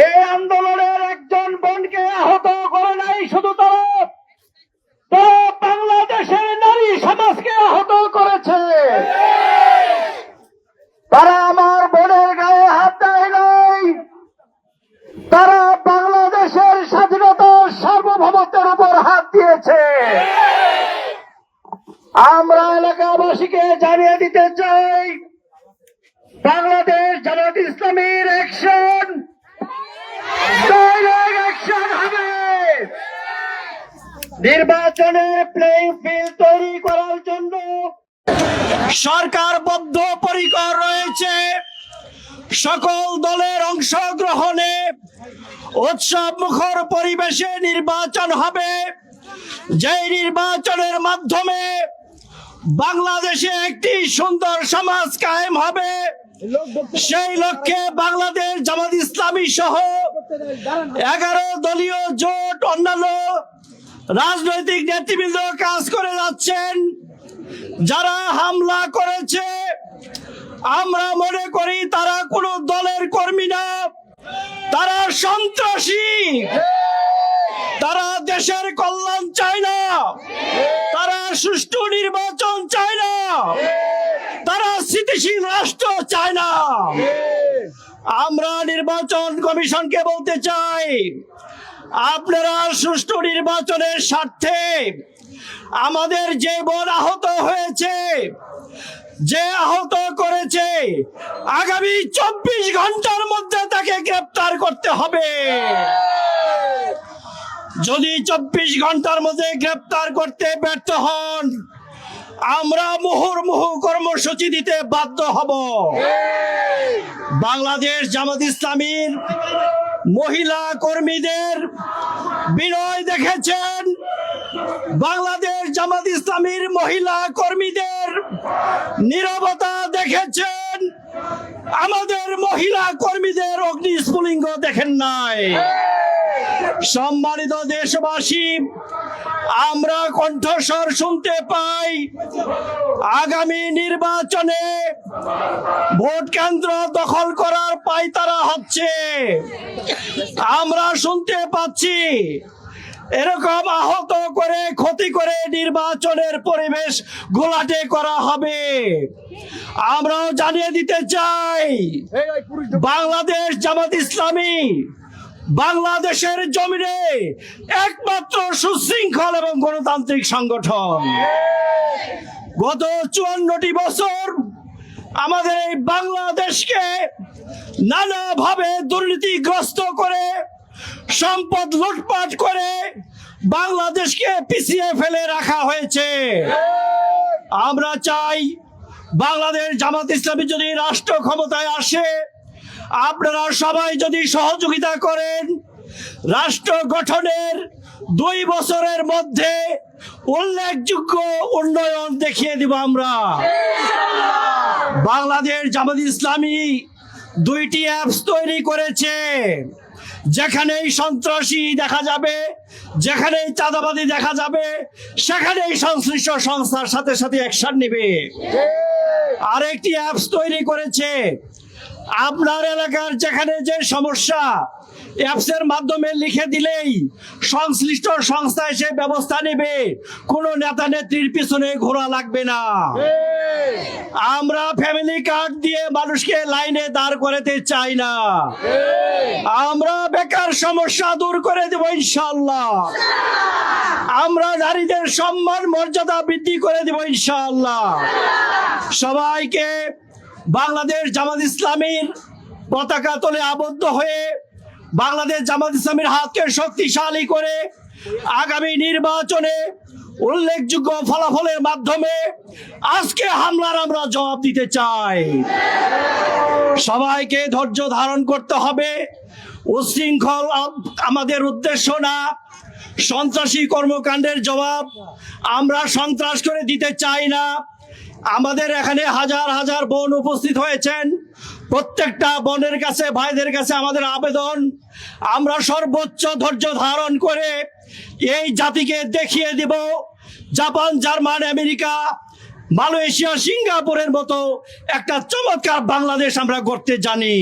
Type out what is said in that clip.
এই আন্দোলনের একজন বোনকে আহত করে নাই শুধু তারা বাংলাদেশের নারী সমাজকে আহত করেছে। তারা আমার বোনের গায়ে হাত দেয় নাই, তারা বাংলাদেশের স্বাধীনতার সার্বভৌমত্বের উপর হাত দিয়েছে। আমরা এলাকাবাসীকে জানিয়ে দিতে চাই, বাংলাদেশ জামাত ইসলামীর অ্যাকশন হবে। নির্বাচনের প্লেইং ফিল্ড তৈরি করার জন্য সরকার বদ্ধপরিকর রয়েছে। সকল দলের অংশগ্রহণে উৎসব মুখর পরিবেশে নির্বাচন হবে, যেই নির্বাচনের মাধ্যমে বাংলাদেশে একটি সুন্দর সমাজ কায়েম হবে। সেই লক্ষ্যে বাংলাদেশ জামাত ইসলামী সহ 11 দলীয় জোট অন্যান্য রাজনৈতিক নেতৃবৃন্দ কাজ করে যাচ্ছেন। যারা হামলা করেছে আমরা মনে করি তারা কোনো দলের কর্মী না, তারা সন্ত্রাসী। তারা দেশের কল্যাণ চায় না, তারা সুষ্ঠু নির্বাচন চায় না, তারা স্থিতিশীল রাষ্ট্র চায় না। আমরা নির্বাচন কমিশনকে বলতে চাই, আপনারা সুষ্ঠু নির্বাচনের স্বার্থে আমাদের যে বোন আহত হয়েছে, যে আহত করেছে, আগামী 24 ঘন্টার মধ্যে তাকে গ্রেফতার করতে হবে। যদি 24 ঘন্টার মধ্যে গ্রেফতার করতে ব্যর্থ হন, আমরা মুহুর্মুহু কর্মসূচি দিতে বাধ্য হব। বাংলাদেশ জামাত ইসলামীর মহিলা কর্মীদের বিনয় দেখেছেন, বাংলাদেশ জামাত ইসলামীর মহিলা কর্মীদের নীরবতা দেখেছেন, আমাদের মহিলা কর্মীদের অগ্নিস্ফুলিঙ্গ দেখেন নাই। সম্মানিত দেশবাসী, আমরা কণ্ঠস্বর শুনতে পাই, আগামী নির্বাচনে ভোট কেন্দ্র দখল করার পায়তারা হচ্ছে। আমরা শুনতে পাচ্ছি এরকম আহত করে ক্ষতি করে নির্বাচনের পরিবেশ ঘোলাটে করা হবে। আমরাও জানিয়ে দিতে চাই, বাংলাদেশ জামাত ইসলামী বাংলাদেশের জমিনে একমাত্র সুশৃঙ্খল এবং গণতান্ত্রিক সংগঠন। গত 54টি বছর আমাদের এই বাংলাদেশকে নানাভাবে দুর্নীতিগ্রস্ত করে, সম্পদ লুটপাট করে বাংলাদেশকে পিছিয়ে ফেলে রাখা হয়েছে। আমরা চাই বাংলাদেশ জামাত ইসলামী যদি রাষ্ট্র ক্ষমতায় আসে, আপনারা সবাই যদি সহযোগিতা করেন, রাষ্ট্র গঠনের 2 বছরের মধ্যে উল্লেখযোগ্য উন্নয়ন দেখিয়ে দিব আমরা। বাংলাদেশ জামাত ইসলামী 2টি অ্যাপস তৈরি করেছে, যেখানেই সন্ত্রাসী দেখা যাবে, যেখানেই চাঁদাবাদী দেখা যাবে, সেখানেই সংশ্লিষ্ট সংস্থার সাথে সাথে অ্যাকশন নেবে। আরেকটি অ্যাপস তৈরি করেছে, আপনার এলাকার যেখানে যে সমস্যা অ্যাপসের মাধ্যমে লিখে দিলেই সংশ্লিষ্ট সংস্থা এসে ব্যবস্থা নেবে, কোনো নেতা নেত্রীর পিছনে ঘোরা লাগবে না। আমরা ফ্যামিলি কার্ড দিয়ে মানুষকে লাইনে দাঁড় করাতে চাই না। আমরা বেকার সমস্যা দূর করে দেব ইনশাআল্লাহ। আমরা নারীদের সম্মান মর্যাদা বৃদ্ধি করে দেব ইনশাআল্লাহ। সবাইকে বাংলাদেশ জামাত ইসলামীর পতাকা তলে আবদ্ধ হয়ে বাংলাদেশ জামাত ইসলামীর হাতকে শক্তিশালী করে আগামী নির্বাচনে উল্লেখযোগ্য ফলাফলের মাধ্যমে আজকে হামলার আমরা জবাব দিতে চাই। সবাইকে ধৈর্য ধারণ করতে হবে। উচ্ছৃঙ্খল আমাদের উদ্দেশ্য না, সন্ত্রাসী কর্মকাণ্ডের জবাব আমরা সন্ত্রাস করে দিতে চাই না। আমাদের এখানে হাজার হাজার বোন উপস্থিত হয়েছেন, প্রত্যেকটা বোনের কাছে, ভাইদের কাছে আমাদের আবেদন, আমরা সর্বোচ্চ ধৈর্য ধারণ করে এই জাতিকে দেখিয়ে দিব জাপান, জার্মান, আমেরিকা, মালয়েশিয়া, সিঙ্গাপুরের মতো একটা চমৎকার বাংলাদেশ আমরা গড়তে জানি।